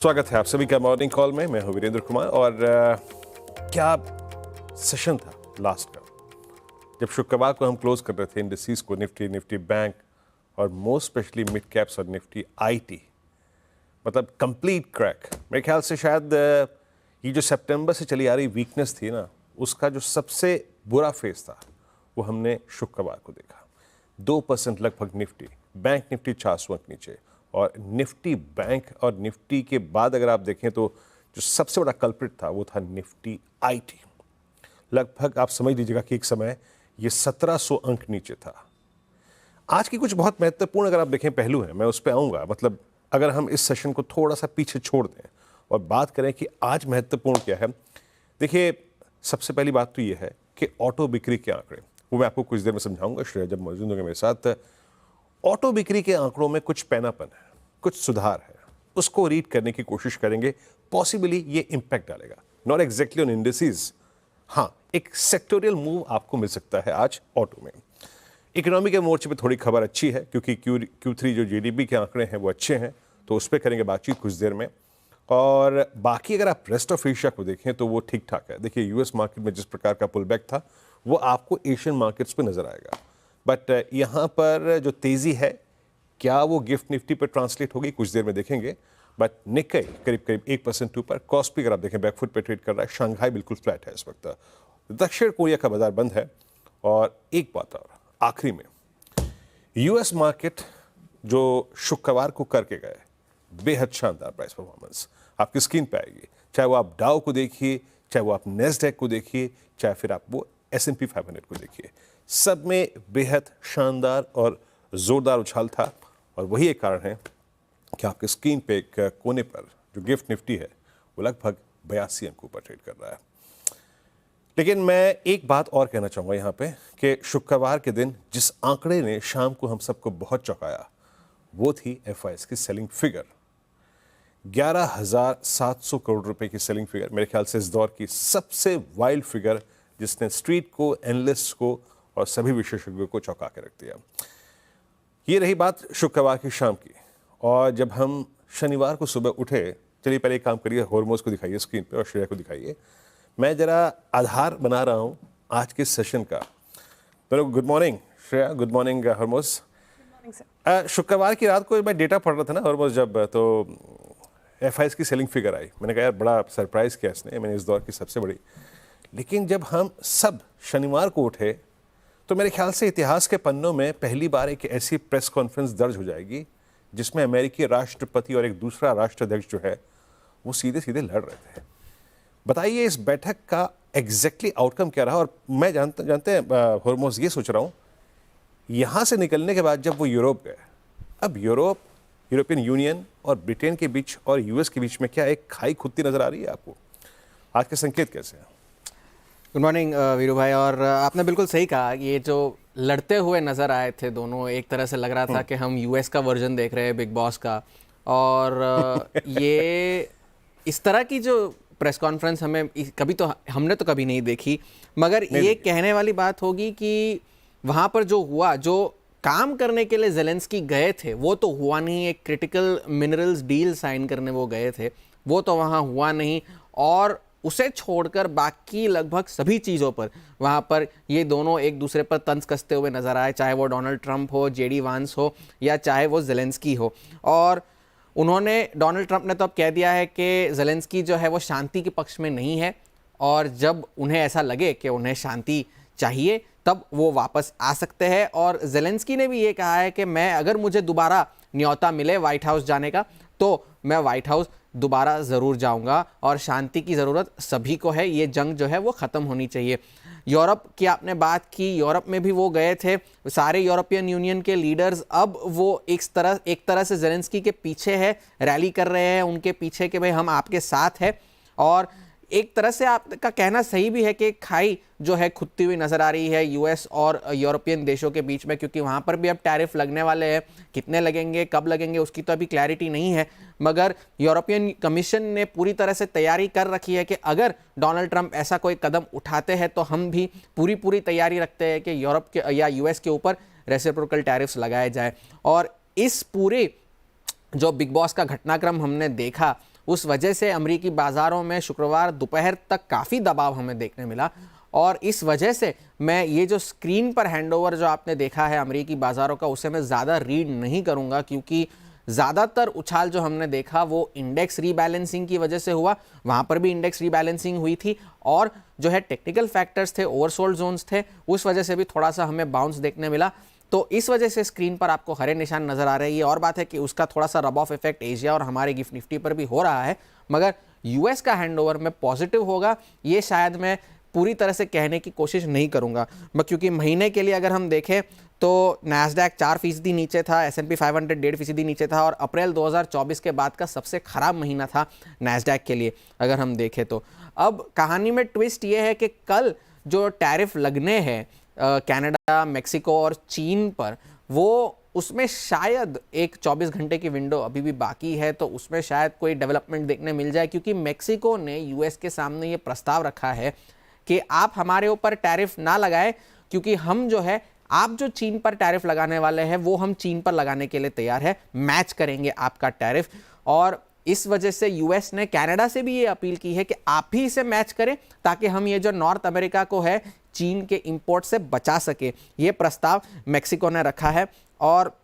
स्वागत है आप सभी का मॉर्निंग कॉल में। मैं हूं वीरेंद्र कुमार। और क्या सेशन था लास्ट का, जब शुक्रवार को हम क्लोज कर रहे थे इंडिसेस को, निफ्टी बैंक और मोस्ट स्पेशली मिड कैप्स और निफ्टी आईटी, मतलब कंप्लीट क्रैक। मेरे ख्याल से शायद ये जो सितंबर से चली आ रही वीकनेस थी ना, उसका जो सबसे बुरा फेज था वो हमने शुक्रवार को देखा। 2% लगभग निफ्टी, बैंक निफ्टी 400 अंक नीचे, और निफ्टी बैंक और निफ्टी के बाद अगर आप देखें तो जो सबसे बड़ा कल्प्रिट था वो था निफ्टी आईटी। लगभग आप समझ लीजिएगा कि एक समय ये 1700 अंक नीचे था। आज की कुछ बहुत महत्वपूर्ण अगर आप देखें पहलू है, मैं उस पर आऊँगा। मतलब अगर हम इस सेशन को थोड़ा सा पीछे छोड़ दें और बात करें कि आज महत्वपूर्ण क्या है, देखिए सबसे पहली बात तो ये है कि ऑटो बिक्री के आंकड़े, वो मैं आपको कुछ देर में समझाऊंगा, श्रेया जब मौजूद होंगे मेरे साथ। ऑटो बिक्री के आंकड़ों में कुछ पैनापन है, कुछ सुधार है, उसको रीड करने की कोशिश करेंगे। पॉसिबली ये इंपैक्ट डालेगा, नॉट एग्जैक्टली ऑन इंडिसेस। हाँ, एक सेक्टोरियल मूव आपको मिल सकता है आज ऑटो में। इकोनॉमी के मोर्चे पे थोड़ी खबर अच्छी है, क्योंकि Q3 जो जीडीपी के आंकड़े हैं वो अच्छे हैं, तो उस पर करेंगे बातचीत कुछ देर में। और बाकी अगर आप रेस्ट ऑफ एशिया को देखें तो वो ठीक ठाक है। देखिए यूएस मार्केट में जिस प्रकार का पुल बैक था वो आपको एशियन मार्केट्स पे नजर आएगा, बट यहाँ पर जो तेजी है क्या वो गिफ्ट निफ्टी पर ट्रांसलेट होगी, कुछ देर में देखेंगे। बट निक्केई करीब करीब 1% ऊपर, कॉस्पी अगर आप देखें बैकफुट पे ट्रेड कर रहा है, शंघाई बिल्कुल फ्लैट है इस वक्त। दक्षिण कोरिया का बाजार बंद है। और एक बात और आखिरी में, यूएस मार्केट जो शुक्रवार को करके गए, बेहद शानदार प्राइस परफॉर्मेंस आपकी स्क्रीन पे आएगी। चाहे वो आप डाउ को देखिए, चाहे वो आप नेस्डैक को देखिए, चाहे फिर आप वो S&P 500 को देखिए, सब में बेहद शानदार और जोरदार उछाल था। और वही एक कारण है कि आपके स्क्रीन पे एक कोने पर जो गिफ्ट निफ्टी है वो लगभग 82 अंक ऊपर ट्रेड कर रहा है। लेकिन मैं एक बात और कहना चाहूँगा यहाँ पे कि शुक्रवार के दिन जिस आंकड़े ने शाम को हम सबको बहुत चौंकाया वो थी FIS की सेलिंग फिगर। 11,700 करोड़ रुपए की सेलिंग फिगर, मेरे ख्याल से इस दौर की सबसे वाइल्ड फिगर, जिसने स्ट्रीट को, एनालिस्ट को और सभी विशेषज्ञों को चौंका के रख दिया। ये रही बात शुक्रवार की शाम की। और जब हम शनिवार को सुबह उठे, चलिए पहले एक काम करिए, हॉर्मोज को दिखाइए स्क्रीन पे और श्रेया को दिखाइए। मैं जरा आधार बना रहा हूँ आज के सेशन का। तो good morning Shreya, good morning Hormoz. शुक्रवार की रात को मैं डेटा पढ़ रहा था ना हॉर्मोज, जब तो FIS की सेलिंग फिगर आई, मैंने कहा यार बड़ा सरप्राइज किया इसने, मैंने इस दौर की सबसे बड़ी। लेकिन जब हम सब शनिवार को उठे तो मेरे ख्याल से इतिहास के पन्नों में पहली बार एक ऐसी प्रेस कॉन्फ्रेंस दर्ज हो जाएगी जिसमें अमेरिकी राष्ट्रपति और एक दूसरा राष्ट्राध्यक्ष जो है वो सीधे सीधे लड़ रहे थे। बताइए इस बैठक का एग्जैक्टली आउटकम क्या रहा। और मैं जानते हैं हॉर्मोज, ये सोच रहा हूँ यहाँ से निकलने के बाद जब वो यूरोप गए, अब यूरोपियन यूनियन और ब्रिटेन के बीच और US के बीच में क्या एक खाई खुदती नजर आ रही है आपको? आज के संकेत कैसे हैं? गुड मॉर्निंग वीरू भाई। और आपने बिल्कुल सही कहा, ये जो लड़ते हुए नज़र आए थे दोनों, एक तरह से लग रहा था कि हम US का वर्जन देख रहे हैं बिग बॉस का। और ये इस तरह की जो प्रेस कॉन्फ्रेंस हमने तो कभी नहीं देखी। मगर ये कहने वाली बात होगी कि वहाँ पर जो हुआ, जो काम करने के लिए ज़ेलेंस्की गए थे वो तो हुआ नहीं। एक क्रिटिकल मिनरल्स डील साइन करने वो गए थे, वो तो वहाँ हुआ नहीं। और उसे छोड़कर बाकी लगभग सभी चीज़ों पर वहाँ पर ये दोनों एक दूसरे पर तंज कसते हुए नजर आए, चाहे वो डोनाल्ड ट्रंप हो, JD वांस हो, या चाहे वो ज़ेलेंस्की हो। और डोनाल्ड ट्रंप ने तो अब कह दिया है कि ज़ेलेंस्की जो है वो शांति के पक्ष में नहीं है, और जब उन्हें ऐसा लगे कि उन्हें शांति चाहिए तब वो वापस आ सकते हैं। और ज़ेलेंस्की ने भी ये कहा है कि मैं, अगर मुझे दोबारा न्योता मिले व्हाइट हाउस जाने का, तो मैं व्हाइट हाउस दोबारा ज़रूर जाऊंगा। और शांति की ज़रूरत सभी को है, ये जंग जो है वो ख़त्म होनी चाहिए। यूरोप की आपने बात की, यूरोप में भी वो गए थे, सारे यूरोपियन यूनियन के लीडर्स अब वो एक तरह से ज़ेलेंस्की के पीछे है, रैली कर रहे हैं उनके पीछे कि भाई हम आपके साथ हैं। और एक तरह से आपका कहना सही भी है कि खाई जो है खुदती हुई नजर आ रही है US और यूरोपियन देशों के बीच में, क्योंकि वहाँ पर भी अब टैरिफ लगने वाले हैं। कितने लगेंगे, कब लगेंगे, उसकी तो अभी क्लैरिटी नहीं है। मगर यूरोपियन कमीशन ने पूरी तरह से तैयारी कर रखी है कि अगर डोनाल्ड ट्रंप ऐसा कोई कदम उठाते हैं तो हम भी पूरी तैयारी रखते हैं कि यूरोप के या US के ऊपर रेसिप्रोकल टैरिफ्स लगाए जाए। और इस पूरे जो बिग बॉस का घटनाक्रम हमने देखा उस वजह से अमेरिकी बाज़ारों में शुक्रवार दोपहर तक काफ़ी दबाव हमें देखने मिला। और इस वजह से मैं ये जो स्क्रीन पर हैंडओवर जो आपने देखा है अमेरिकी बाज़ारों का, उसे मैं ज़्यादा रीड नहीं करूँगा, क्योंकि ज़्यादातर उछाल जो हमने देखा वो इंडेक्स रीबैलेंसिंग की वजह से हुआ। वहाँ पर भी इंडेक्स रीबैलेंसिंग हुई थी और जो है टेक्निकल फैक्टर्स थे, ओवरसोल्ड जोन्स थे, उस वजह से भी थोड़ा सा हमें बाउंस देखने मिला। तो इस वजह से स्क्रीन पर आपको हरे निशान नज़र आ रहे हैं। ये और बात है कि उसका थोड़ा सा रब ऑफ इफेक्ट एशिया और हमारे गिफ्ट निफ्टी पर भी हो रहा है, मगर यूएस का हैंडओवर में पॉजिटिव होगा ये शायद मैं पूरी तरह से कहने की कोशिश नहीं करूंगा, क्योंकि महीने के लिए अगर हम देखें तो नैस्डैक 4% नीचे था, S&P 500 1.5% नीचे था और अप्रैल 2024 के बाद का सबसे खराब महीना था नैस्डैक के लिए अगर हम देखें तो। अब कहानी में ट्विस्ट ये है कि कल जो टैरिफ लगने हैं कनाडा, मेक्सिको और चीन पर, वो उसमें शायद एक 24 घंटे की विंडो अभी भी बाकी है, तो उसमें शायद कोई डेवलपमेंट देखने मिल जाए, क्योंकि मेक्सिको ने यूएस के सामने ये प्रस्ताव रखा है कि आप हमारे ऊपर टैरिफ ना लगाए, क्योंकि हम जो है आप जो चीन पर टैरिफ लगाने वाले हैं वो हम चीन पर लगाने के लिए तैयार है, मैच करेंगे आपका टैरिफ। और इस वजह से यूएस ने कनाडा से भी ये अपील की है कि आप ही इसे मैच करें ताकि हम ये जो नॉर्थ अमेरिका को है चीन के इंपोर्ट से बचा सके। ये प्रस्ताव मेक्सिको ने रखा है और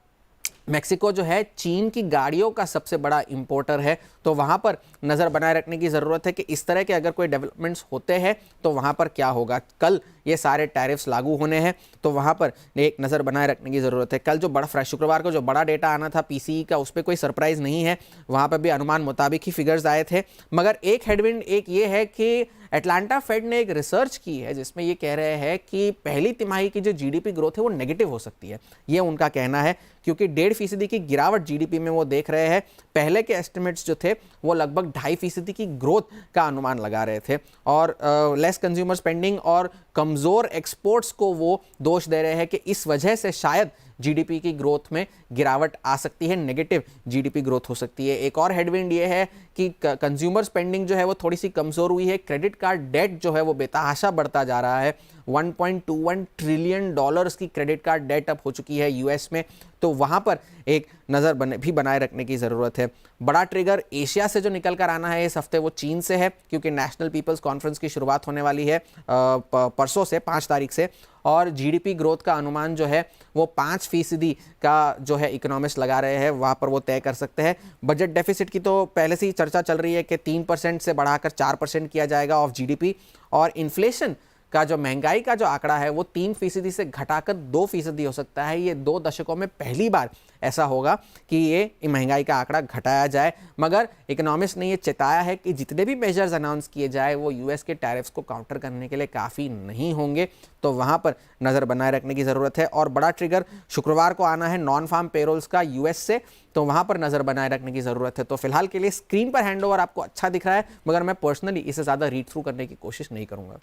मेक्सिको जो है चीन की गाड़ियों का सबसे बड़ा इंपोर्टर है, तो वहाँ पर नज़र बनाए रखने की ज़रूरत है कि इस तरह के अगर कोई डेवलपमेंट्स होते हैं तो वहाँ पर क्या होगा। कल ये सारे टैरिफ्स लागू होने हैं तो वहाँ पर एक नज़र बनाए रखने की ज़रूरत है। कल जो शुक्रवार को जो बड़ा डेटा आना था पीसीई का, उस पर कोई सरप्राइज़ नहीं है, वहाँ पर भी अनुमान मुताबिक ही फिगर्स आए थे। मगर एक हेडविंड एक ये है कि एटलांटा फेड ने एक रिसर्च की है जिसमें ये कह रहे हैं कि पहली तिमाही की जो जीडीपी ग्रोथ है वो नेगेटिव हो सकती है, ये उनका कहना है, क्योंकि 1.5% की गिरावट जीडीपी में वो देख रहे हैं। पहले के एस्टिमेट्स जो थे वो लगभग 2.5% की ग्रोथ का अनुमान लगा रहे थे और लेस कंज्यूमर स्पेंडिंग और कमज़ोर एक्सपोर्ट्स को वो दोष दे रहे हैं कि इस वजह से शायद जीडीपी की ग्रोथ में गिरावट आ सकती है, नेगेटिव जीडीपी ग्रोथ हो सकती है। एक और हेडविंड ये है कि कंज्यूमर स्पेंडिंग जो है वो थोड़ी सी कमज़ोर हुई है, क्रेडिट कार्ड डेट जो है वो बेतहाशा बढ़ता जा रहा है। 1.21 ट्रिलियन डॉलर्स की क्रेडिट कार्ड डेट अब हो चुकी है यूएस में, तो वहाँ पर एक नज़र भी बनाए रखने की ज़रूरत है। बड़ा ट्रिगर एशिया से जो निकल कर आना है इस हफ्ते वो चीन से है, क्योंकि नेशनल पीपल्स कॉन्फ्रेंस की शुरुआत होने वाली है परसों से 5 तारीख से, और जीडीपी ग्रोथ का अनुमान जो है वो 5% का जो है इकोनॉमिस्ट लगा रहे हैं, वहाँ पर वो तय कर सकते हैं। बजट डेफिसिट की तो पहले से ही चर्चा चल रही है कि 3% से बढ़ाकर 4% किया जाएगा ऑफ जीडीपी, और इन्फ्लेशन का जो महंगाई का जो आंकड़ा है वो 3% से घटाकर 2% हो सकता है। ये 2 दशकों में पहली बार ऐसा होगा कि ये महंगाई का आंकड़ा घटाया जाए। मगर इकोनॉमिस्ट ने ये चेताया है कि जितने भी मेजर्स अनाउंस किए जाए वो यूएस के टैरिफ्स को काउंटर करने के लिए काफ़ी नहीं होंगे, तो वहाँ पर नज़र बनाए रखने की ज़रूरत है। और बड़ा ट्रिगर शुक्रवार को आना है नॉन फार्म पेरोल्स का यूएस से, तो वहाँ पर नज़र बनाए रखने की ज़रूरत है। तो फिलहाल के लिए स्क्रीन पर हैंडओवर आपको अच्छा दिख रहा है, मगर मैं पर्सनली इसे ज़्यादा रीड थ्रू करने की कोशिश नहीं करूँगा।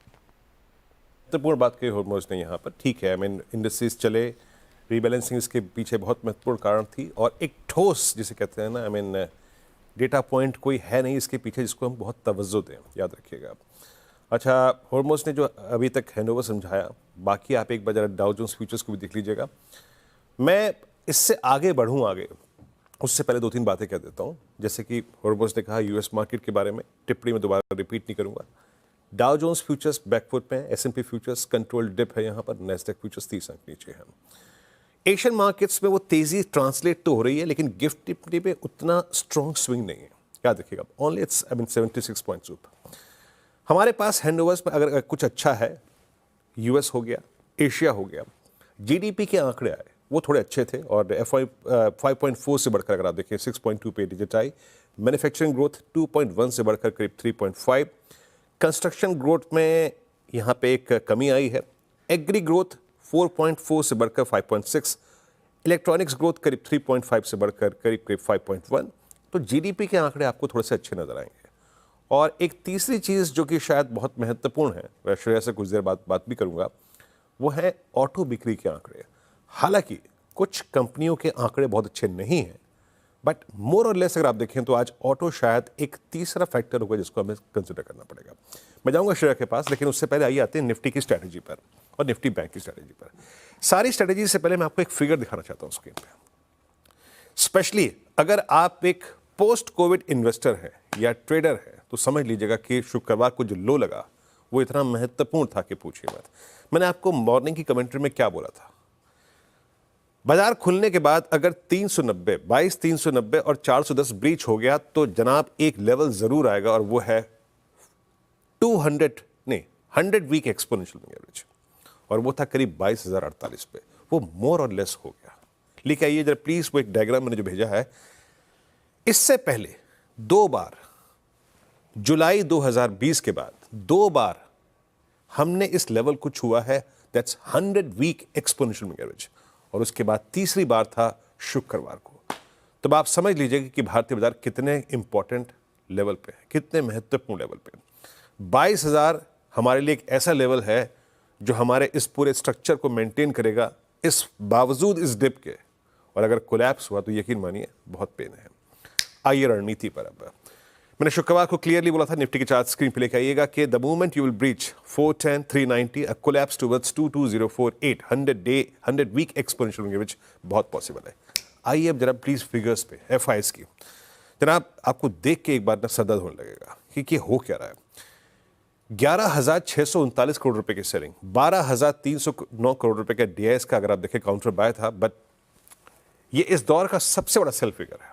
महत्वपूर्ण बात कही हॉर्मोज ने यहाँ पर, ठीक है, आई मीन इंडस्ट्रीज चले, रीबैलेंसिंग इसके पीछे बहुत महत्वपूर्ण कारण थी, और एक ठोस जिसे कहते हैं ना, आई मीन डेटा पॉइंट कोई है नहीं इसके पीछे जिसको हम बहुत तवज्जो दें, याद रखिएगा आप। अच्छा, हॉर्मोज ने जो अभी तक हैंडओवर समझाया, बाकी आप एक बार जरा डाउ जोन्स फ्यूचर्स को भी देख लीजिएगा। मैं इससे आगे बढ़ूँ उससे पहले 2-3 बातें कह देता हूँ। जैसे कि हॉर्मोज ने कहा यूएस मार्केट के बारे में, टिप्पणी में दोबारा रिपीट नहीं करूँगा। डाउ जोन्स फ्यूचर्स बैकफुट में, S&P फ्यूचर्स कंट्रोल डिप है यहाँ पर, नेस्डैक फ्यूचर्स 30 अंक नीचे है। एशियन मार्केट्स में वो तेजी ट्रांसलेट तो हो रही है, लेकिन गिफ्ट निफ्टी पे उतना स्ट्रॉन्ग स्विंग नहीं है, याद रखिएगा। ओनली इट्स 76 पॉइंट्स ऊपर। हमारे पास हैंडओवर्स में अगर कुछ अच्छा है, यूएस हो गया, एशिया हो गया, जीडीपी के आंकड़े आए वो थोड़े अच्छे थे, और FY 5.4 से बढ़कर अगर आप देखें 6.2 पे डिजिट आई। मैन्युफैक्चरिंग ग्रोथ 2.1 से बढ़कर करीब 3.5। कंस्ट्रक्शन ग्रोथ में यहाँ पे एक कमी आई है। एग्री ग्रोथ 4.4 से बढ़कर 5.6। इलेक्ट्रॉनिक्स ग्रोथ करीब 3.5 से बढ़कर करीब 5.1। तो जीडीपी के आंकड़े आपको थोड़े से अच्छे नजर आएंगे। और एक तीसरी चीज़ जो कि शायद बहुत महत्वपूर्ण है, मैं श्रेया से कुछ देर बाद बात भी करूँगा, वो है ऑटो बिक्री के आंकड़े। हालांकि कुछ कंपनियों के आंकड़े बहुत अच्छे नहीं हैं, बट मोर और लेस अगर आप देखें तो आज ऑटो शायद एक तीसरा फैक्टर होगा जिसको हमें कंसिडर करना पड़ेगा। मैं जाऊंगा श्रेया के पास, लेकिन उससे पहले आइए आते हैं निफ्टी की स्ट्रैटेजी पर और निफ्टी बैंक की स्ट्रैटेजी पर। सारी स्ट्रैटेजी से पहले मैं आपको एक फिगर दिखाना चाहता हूं स्क्रीन पे। स्पेशली अगर आप एक पोस्ट कोविड इन्वेस्टर है या ट्रेडर है तो समझ लीजिएगा कि शुक्रवार को जो लो लगा वो इतना महत्वपूर्ण था कि पूछिए मत। मैंने आपको मॉर्निंग की कमेंट्री में क्या बोला था, बाजार खुलने के बाद अगर 390, 22,390 और 410 ब्रीच हो गया तो जनाब एक लेवल जरूर आएगा और वो है 100 वीक एक्सपोनेंशियल एवरेज, और वो था करीब 22,048 पे। वो मोर और लेस हो गया। लेकिन आइए जरा प्लीज, वो एक डायग्राम मैंने जो भेजा है, इससे पहले 2 बार जुलाई 2020 के बाद 2 बार हमने इस लेवल को छुआ है, दैट्स 100 वीक एक्सपोनेंशियल एवरेज, और उसके बाद तीसरी बार था शुक्रवार को। तब आप समझ लीजिएगा कि भारतीय बाजार कितने इंपॉर्टेंट लेवल पे है, कितने महत्वपूर्ण लेवल पे। 22,000 हमारे लिए एक ऐसा लेवल है जो हमारे इस पूरे स्ट्रक्चर को मेंटेन करेगा इस बावजूद इस डिप के, और अगर कोलैप्स हुआ तो यकीन मानिए बहुत पेन है। आइए रणनीति पर। अब मैंने शुक्रवार को क्लियरली बोला था, निफ्टी के चार्ट स्क्रीन पे लेके आइएगा कि the moment you will breach 410 390 a collapse towards 22048 100 week exponential average बहुत पॉसिबल है। आइए अब जरा प्लीज फिगर्स पे एफआईएस की। जनाब आपको देख के एक बार ना सर दर्द होने लगेगा कि हो क्या रहा है। 11,639 करोड़ रुपए की सेलिंग, 12,309 करोड़ रुपए का डीआईएस का अगर आप देखें काउंटर बाय था, बट ये इस दौर का सबसे बड़ा सेल फिगर है।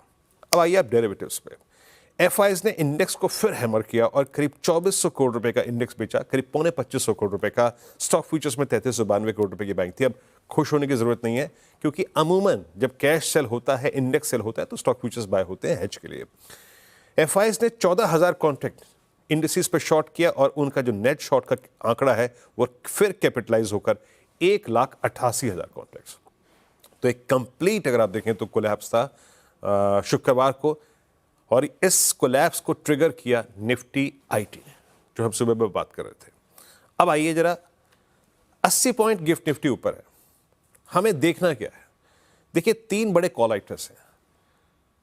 अब आइए आप डेरिवेटिव्स पे। एफआईएस ने इंडेक्स को फिर हैमर किया और करीब 2400 करोड़ रुपए का इंडेक्स बेचा, करीब 2500 करोड़ रुपए का स्टॉक फ्यूचर्स में 3392 करोड़ रुपए की बैंक थी। अब खुश होने की जरूरत नहीं है, क्योंकि अमूमन जब कैश सेल होता है, इंडेक्स सेल होता है, तो स्टॉक फ्यूचर्स बाय होते हैं हेज के लिए। एफआईएस ने 14,000 कॉन्ट्रैक्ट इंडिसेस पर शॉर्ट किया और उनका जो नेट शॉर्ट का आंकड़ा है वो फिर कैपिटलाइज होकर 1,88,000 कॉन्ट्रैक्ट्स। तो एक कंप्लीट अगर आप देखें तो कोलैप्स था शुक्रवार को, और इस कोलैप्स को ट्रिगर किया निफ्टी आईटी ने, जो हम सुबह में बात कर रहे थे। अब आइए जरा 80 पॉइंट गिफ्ट निफ्टी ऊपर है, हमें देखना क्या है। देखिए 3 बड़े कॉल राइटर्स हैं,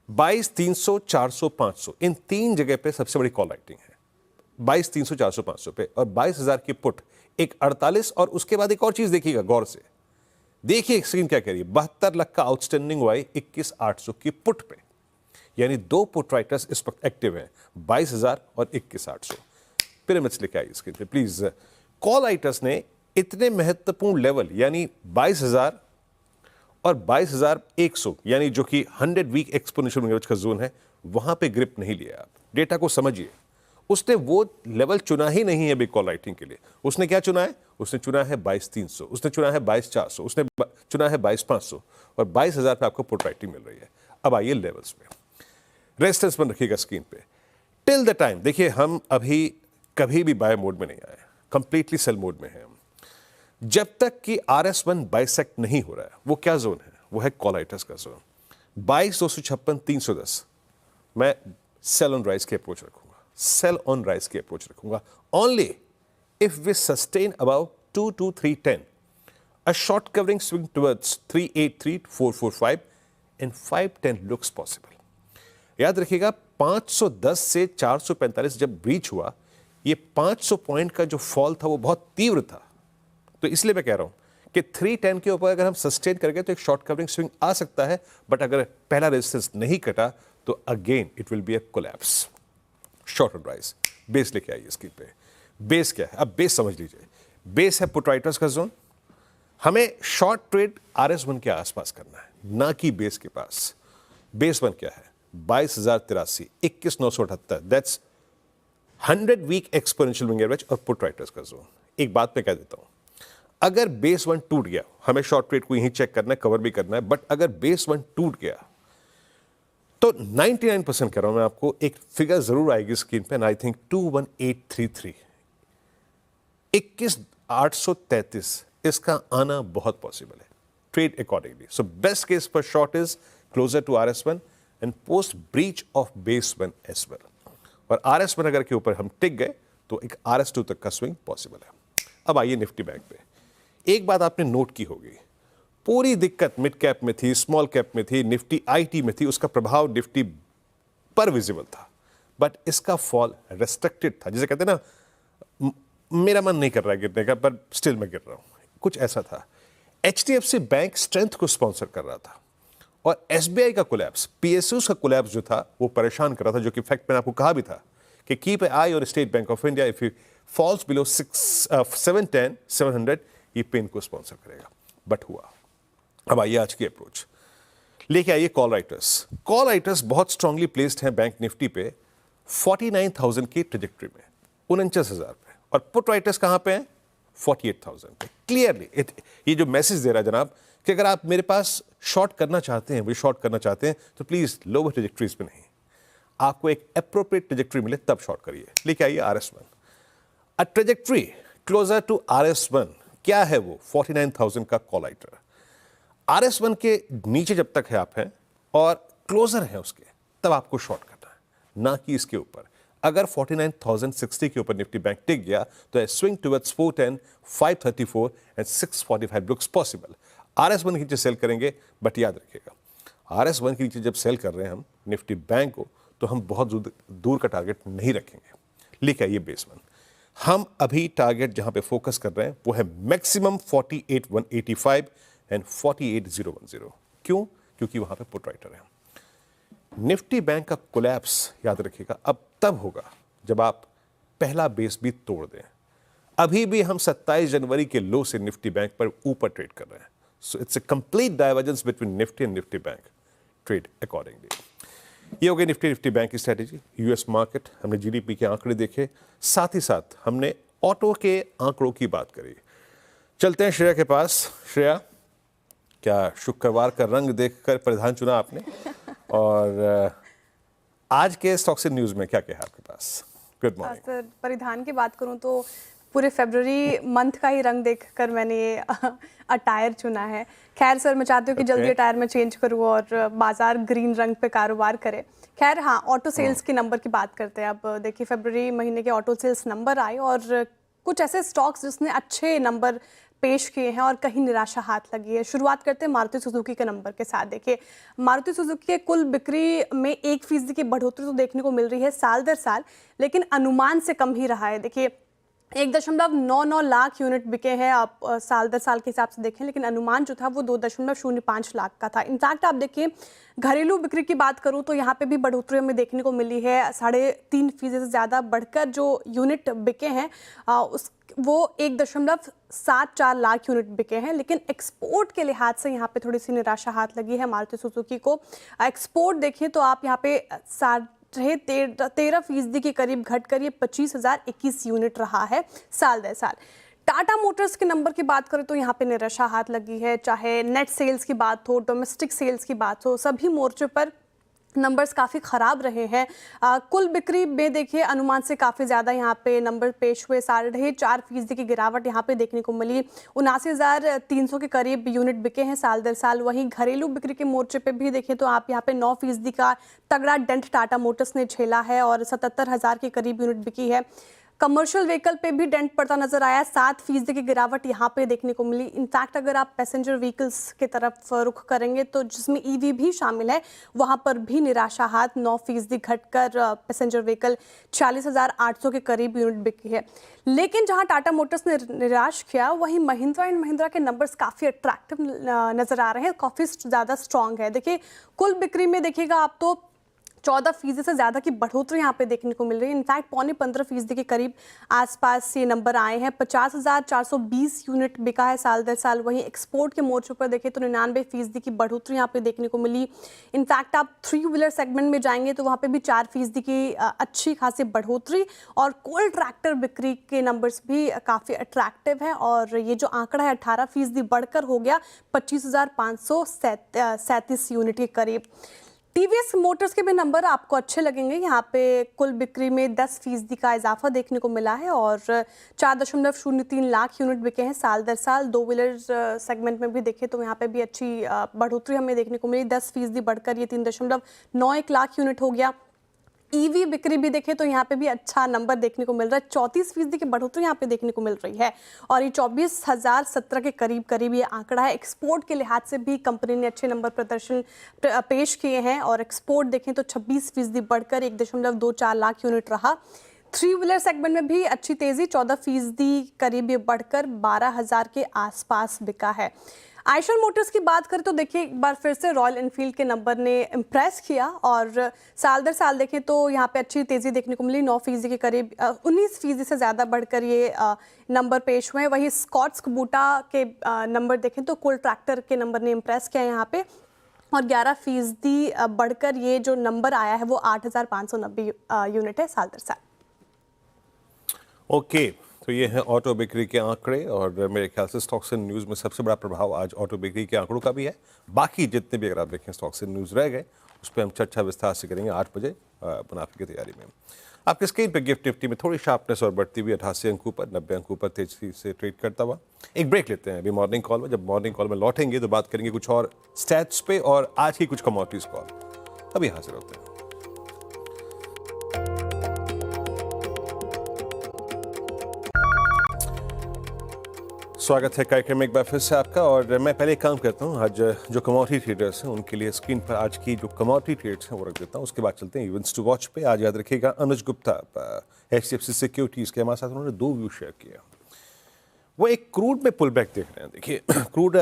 22, 300, 400, 500, इन 3 जगह पे सबसे बड़ी कॉल राइटिंग है। 22, 300, 400, 500 पे, और 22,000 की पुट, एक 48, और उसके बाद एक और चीज देखिएगा गौर से, देखिए स्क्रीन क्या कह रही है, 72 लाख का आउटस्टैंडिंग वाई 21,800 की पुट पे, यानी 2 पुट राइटर्स इस वक्त एक्टिव हैं, 22,000 और 21,800। पिरामिड्स लेके आइए स्क्रीन पे प्लीज। कॉल राइटर्स ने इतने महत्वपूर्ण लेवल यानी 22,000 और 22,100, यानी जो कि 100 वीक एक्सपोनेंशियल एवरेज का जोन है, वहां पे ग्रिप नहीं लिया। आप डेटा को समझिए, उसने वो लेवल चुना ही नहीं है बिग कॉल राइटिंग के लिए। उसने क्या चुना है? उसने चुना है 22,300, उसने चुना है 22,400, उसने चुना है 22,500, और 22,000 पे आपको पुट राइटिंग मिल रही है। अब आइए लेवल्स में, रेजिस्टेंस बन रखिएगा स्क्रीन पे। टिल द टाइम, देखिए हम अभी कभी भी बाय मोड में नहीं आए, कंप्लीटली सेल मोड में है हम। जब तक कि RS1 बाइसेक्ट नहीं हो रहा है, वो क्या जोन है? वो है कॉल राइटर्स का जोन। 22,256, 310, मैं सेल ऑन राइज की अप्रोच रखूंगा, सेल ऑन राइज की अप्रोच रखूंगा। Only if we sustain about 22310, a short covering swing towards 383, 445 and 510 looks possible. याद रखिएगा 510 से 445 जब ब्रीच हुआ, ये 500 पॉइंट का जो फॉल था वो बहुत तीव्र था। तो इसलिए मैं कह रहा हूं कि 310 के ऊपर अगर हम सस्टेन करेंगे तो एक शॉर्ट कवरिंग स्विंग आ सकता है, बट अगर पहला रेजिस्टेंस नहीं कटा तो again it will be a collapse. Short on rise, base लेके आइए स्क्रीन पे। बेस क्या है? अब बेस समझ लीजिए, बेस है पुट राइटर्स का जोन। हमें शॉर्ट ट्रेड RS1 के आसपास करना है, ना कि बेस के पास। बेस 1 क्या है? 22,083, 21,978, that's 100 week exponential moving average और पुट राइटर्स का जोन। एक बात मैं कह देता हूं, अगर बेस 1 टूट गया, हमें शॉर्ट ट्रेड को यहीं चेक करना है, कवर भी करना है, बट अगर बेस 1 टूट गया तो 99% कह रहा हूं मैं आपको, एक फिगर जरूर आएगी स्क्रीन पे, आई थिंक 21833, 21,833, इसका आना बहुत पॉसिबल है। Trade accordingly. So best case for short is closer to RS1 and post breach of base 1 as well. और RS1 अगर के ऊपर हम टिक गए तो एक RS2 तक का स्विंग पॉसिबल है। अब आइए निफ्टी बैंक पे। एक बात आपने नोट की होगी, पूरी दिक्कत मिड कैप में थी, स्मॉल कैप में थी, निफ्टी आईटी में थी, उसका प्रभाव निफ्टी पर विजिबल था, बट इसका फॉल रेस्ट्रिक्टेड था। जिसे कहते हैं ना, मेरा मन नहीं कर रहा है गिरने का, पर स्टिल मैं गिर रहा हूं, कुछ ऐसा था। HDFC बैंक स्ट्रेंथ को स्पॉन्सर कर रहा था और एसबीआई का कोलैप्स, पीएसयूज का कोलैप्स जो था वो परेशान कर रहा था, जो कि फैक्ट मैंने आपको कहा भी था कि कीप ए आई और state bank of India, if you falls below 700 ये पेन को स्पॉन्सर करेगा। बट हुआ। अब आइए आज की अप्रोच लेके आइए। कॉल राइटर्स बहुत स्ट्रांगली प्लेस्ड हैं बैंक निफ्टी पे 49,000 की ट्रेजेक्ट्री में, 49,000 पे, और पुट राइटर्स कहां पे हैं 48,000 पे। क्लियरली ये जो मैसेज दे रहा है जनाब कि अगर आप मेरे पास शॉर्ट करना चाहते हैं, तो प्लीज लोअर ट्रेजेक्ट्रीज पे नहीं, आपको एक एप्रोप्रिएट ट्रेजेक्ट्री मिले तब शॉर्ट करिए। लेके आइए RS1, a trajectory closure to RS1। क्या है वो 49,000 का कॉल राइटर? RS1 के नीचे जब तक है आप हैं और क्लोजर है उसके, तब आपको शॉर्ट करना है, ना कि इसके ऊपर। अगर 49,060 के ऊपर निफ्टी बैंक टिक गया तो swing towards 410, 534 and 645 looks possible. RS1 के नीचे सेल करेंगे, बट याद रखिएगा RS1 के नीचे जब सेल कर रहे हैं हम निफ्टी बैंक को, तो हम बहुत दूर का टारगेट नहीं रखेंगे। लिखा ये बेसमेंट, हम अभी टारगेट जहां पे फोकस कर रहे हैं वो है मैक्सिमम 48,185 एंड 48,010। क्यों? क्योंकि वहां पे पुट राइटर है। निफ्टी बैंक का कोलैप्स याद रखिएगा अब तब होगा जब आप पहला बेस भी तोड़ दें। अभी भी हम 27 जनवरी के लो से निफ्टी बैंक पर ऊपर ट्रेड कर रहे हैं। So it's a complete divergence between Nifty and Nifty bank. Trade accordingly. ये हो गई निफ्टी बैंक की स्ट्रेटेजी। यूएस मार्केट, हमने जीडीपी के आंकड़े देखे, साथ ही साथ हमने ऑटो के आंकड़ों की बात करी। चलते हैं श्रेया के पास। श्रेया, क्या शुक्रवार का रंग देखकर परिधान चुना आपने? और आज के स्टॉक्स इन न्यूज में क्या क्या है आपके पास? Good morning sir. परिधान की बात करूं तो पूरे फरवरी मंथ का ही रंग देखकर मैंने ये अटायर चुना है। खैर सर, मैं चाहती हूँ कि जल्दी अटायर में चेंज करूँ और बाजार ग्रीन रंग पे कारोबार करे। खैर हाँ, ऑटो सेल्स के नंबर की बात करते हैं। अब देखिए फरवरी महीने के ऑटो सेल्स नंबर आए और कुछ ऐसे स्टॉक्स जिसने अच्छे नंबर पेश किए हैं और कहीं निराशा हाथ लगी है। शुरुआत करते हैं मारुति सुजुकी के नंबर के साथ। देखिए मारुति सुजुकी के कुल बिक्री में 1% की बढ़ोतरी तो देखने को मिल रही है साल दर साल, लेकिन अनुमान से कम ही रहा है। देखिए 1.99 लाख यूनिट बिके हैं आप साल दर साल के हिसाब से देखें, लेकिन अनुमान जो था वो 2.05 लाख का था। इनफैक्ट आप देखिए घरेलू बिक्री की बात करूं तो यहाँ पे भी बढ़ोतरी हमें देखने को मिली है। 3.5% से ज़्यादा बढ़कर जो यूनिट बिके हैं वो 1.74 लाख यूनिट बिके हैं। लेकिन एक्सपोर्ट के लिहाज से यहाँ पे थोड़ी सी निराशा हाथ लगी है मारुति सुजुकी को। एक्सपोर्ट देखें तो आप यहाँ पे 13% के करीब घटकर ये 25,021 यूनिट रहा है साल दर साल। टाटा मोटर्स के नंबर की बात करें तो यहाँ पे निराशा हाथ लगी है। चाहे नेट सेल्स की बात हो, डोमेस्टिक सेल्स की बात हो, सभी मोर्चे पर नंबर्स काफ़ी ख़राब रहे हैं। कुल बिक्री में देखिए अनुमान से काफ़ी ज़्यादा यहाँ पे नंबर पेश हुए। 4.5% की गिरावट यहाँ पे देखने को मिली। 79,300 के करीब यूनिट बिके हैं साल दर साल। वहीं घरेलू बिक्री के मोर्चे पे भी देखें तो आप यहाँ पे 9% का तगड़ा डेंट टाटा मोटर्स ने झेला है और 77,000 के करीब यूनिट बिकी है। कमर्शियल व्हीकल पे भी डेंट पड़ता नजर आया। 7% की गिरावट यहाँ पे देखने को मिली। इनफैक्ट अगर आप पैसेंजर व्हीकल्स की तरफ रुख करेंगे तो जिसमें ईवी भी शामिल है, वहाँ पर भी निराशा हाथ 9% घटकर पैसेंजर व्हीकल 40,800 के करीब यूनिट बिकी है। लेकिन जहाँ टाटा मोटर्स ने निराश किया, वहीं महिंद्रा एंड महिंद्रा के नंबर्स काफ़ी अट्रैक्टिव नजर आ रहे हैं, काफ़ी ज़्यादा स्ट्रॉन्ग है। देखिए कुल बिक्री में देखिएगा आप तो 14% से ज़्यादा की बढ़ोतरी यहाँ पे देखने को मिल रही है। इनफैक्ट 15.25% के करीब आसपास ये नंबर आए हैं। 50,420 यूनिट बिका है साल दर साल। वहीं एक्सपोर्ट के मोर्चे पर देखें तो 99% की बढ़ोतरी यहाँ पे देखने को मिली। इनफैक्ट आप 3 व्हीलर सेगमेंट में जाएंगे तो वहाँ पे भी 4% की अच्छी खासी बढ़ोतरी और कोल ट्रैक्टर बिक्री के नंबर्स भी काफ़ी अट्रैक्टिव हैं और ये जो आंकड़ा है 18% बढ़कर हो गया 25,537 यूनिट के करीब। टीवीएस मोटर्स के भी नंबर आपको अच्छे लगेंगे। यहाँ पे कुल बिक्री में 10% का इजाफा देखने को मिला है और 4.03 लाख यूनिट बिके हैं साल दर साल। 2 व्हीलर सेगमेंट में भी देखें तो यहाँ पे भी अच्छी बढ़ोतरी हमें देखने को मिली। 10% बढ़कर ये 3.91 लाख यूनिट हो गया। ईवी बिक्री भी देखें तो यहाँ पे भी अच्छा नंबर देखने को मिल रहा है। 34% की बढ़ोतरी यहाँ पे देखने को मिल रही है और ये 24,017 के करीब ये आंकड़ा है। एक्सपोर्ट के लिहाज से भी कंपनी ने अच्छे नंबर प्रदर्शन पेश किए हैं और एक्सपोर्ट देखें तो 26% बढ़कर 1.24 लाख यूनिट रहा। 3 व्हीलर सेगमेंट में भी अच्छी तेजी, 14% करीब ये बढ़कर 12,000 के आसपास बिका है। आइशर मोटर्स की बात करें तो देखिए एक बार फिर से रॉयल एनफील्ड के नंबर ने इम्प्रेस किया और साल दर साल देखें तो यहाँ पे अच्छी तेज़ी देखने को मिली। 9% के करीब 19% से ज़्यादा बढ़कर ये नंबर पेश हुए हैं। वहीं स्कॉट्स कबूटा के नंबर देखें तो कुल ट्रैक्टर के नंबर ने इम्प्रेस किया यहाँ पे और 11% बढ़कर ये जो नंबर आया है वो 8,590 यूनिट है साल दर साल। ओके, तो ये है ऑटो बिक्री के आंकड़े और मेरे ख्याल से स्टॉक्स एंड न्यूज़ में सबसे बड़ा प्रभाव आज ऑटो बिक्री के आंकड़ों का भी है। बाकी जितने भी अगर आप देखें स्टॉक्स एंड न्यूज़ रह गए उस पर हम चर्चा विस्तार से करेंगे 8 बजे मुनाफे की तैयारी में। आपके स्क्रीन पर गिफ्ट निफ्टी में थोड़ी शार्पनेस और बढ़ती हुई 88 अंकों पर 90 अंकों पर तेजी से ट्रेड करता हुआ। एक ब्रेक लेते हैं अभी मॉर्निंग कॉल में। जब मॉर्निंग कॉल में लौटेंगे तो बात करेंगे कुछ और स्टैट्स पे और आज की कुछ कमोडिटीज कॉल। अभी हाजिर होते हैं। स्वागत है कार्यक्रम में एक बार फिर से आपका। और मैं पहले एक काम करता हूँ, आज जो कमोडिटी ट्रेडर्स हैं उनके लिए स्क्रीन पर आज की जो कमोडिटी ट्रेड्स हैं वो रख देता हूँ। उसके बाद चलते हैं इवेंट्स टू वॉच पे। आज याद रखिएगा अनुज गुप्ता HDFC सिक्योरिटीज़ के हमारे साथ उन्होंने 2 व्यू शेयर किया। वो एक क्रूड में पुल बैक देख रहे हैं। देखिए क्रूड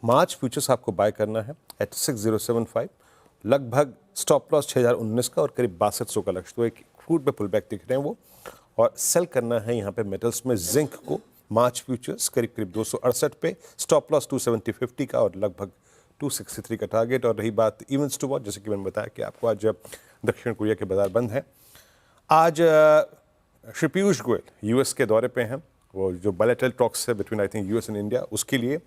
मार्च फ्यूचर्स आपको बाय करना है एट 6075, लगभग स्टॉप लॉस 6019 का और करीब 6200 का लक्ष्य। तो एक क्रूड में पुल बैक दिख रहे हैं वो, और सेल करना है यहाँ पे मेटल्स में जिंक को मार्च फ्यूचर्स करीब 268 पे, स्टॉप लॉस 270.50 का और लगभग 263 का टारगेट। और रही बात इवेंट्स टू वॉच, जैसे कि मैंने बताया कि आपको आज दक्षिण कोरिया के बाजार बंद हैं। आज श्री पीयूष गोयल यूएस के दौरे पे हैं, वो जो बायलैटरल टॉक्स है between I think US and India उसके लिए।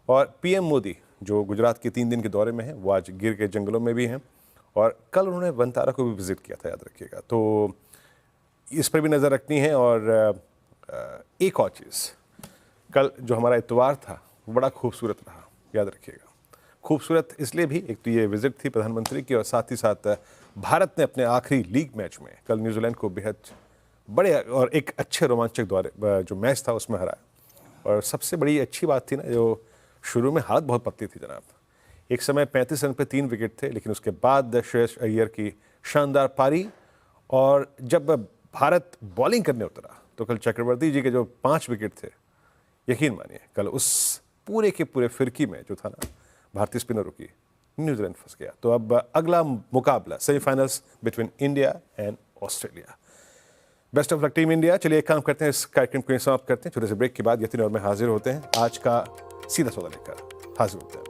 और पीएम मोदी जो गुजरात के 3 दिन के दौरे में हैं वो आज गिर के जंगलों में भी हैं और कल उन्होंने वनतारा को भी विजिट किया था, याद रखिएगा। तो इस पर भी नज़र रखनी है। और एक और चीज़, कल जो हमारा इतवार था वो बड़ा खूबसूरत रहा, याद रखिएगा। खूबसूरत इसलिए भी, एक तो ये विजिट थी प्रधानमंत्री की और साथ ही साथ भारत ने अपने आखिरी लीग मैच में कल न्यूजीलैंड को बेहद बड़े और एक अच्छे रोमांचक दौरे जो मैच था उसमें हराया। और सबसे बड़ी अच्छी बात थी ना, जो शुरू में हालत बहुत पतली थी जनाब। एक समय 35 रन पे 3 विकेट थे, लेकिन उसके बाद श्रेयस अय्यर की शानदार पारी। और जब भारत बॉलिंग करने उतरा तो कल चक्रवर्ती जी के जो 5 विकेट थे, यकीन मानिए कल उस पूरे के पूरे फिरकी में जो था ना भारतीय स्पिनरों की, न्यूजीलैंड फंस गया। तो अब अगला मुकाबला semifinals between India and Australia. Best of luck team India. चलिए एक काम करते हैं, इस कार्यक्रम को समाप्त करते हैं। छोटे से ब्रेक के बाद यतिन और मैं हाजिर होते हैं आज का सीधा सौदा लेकर हाजिर होते हैं।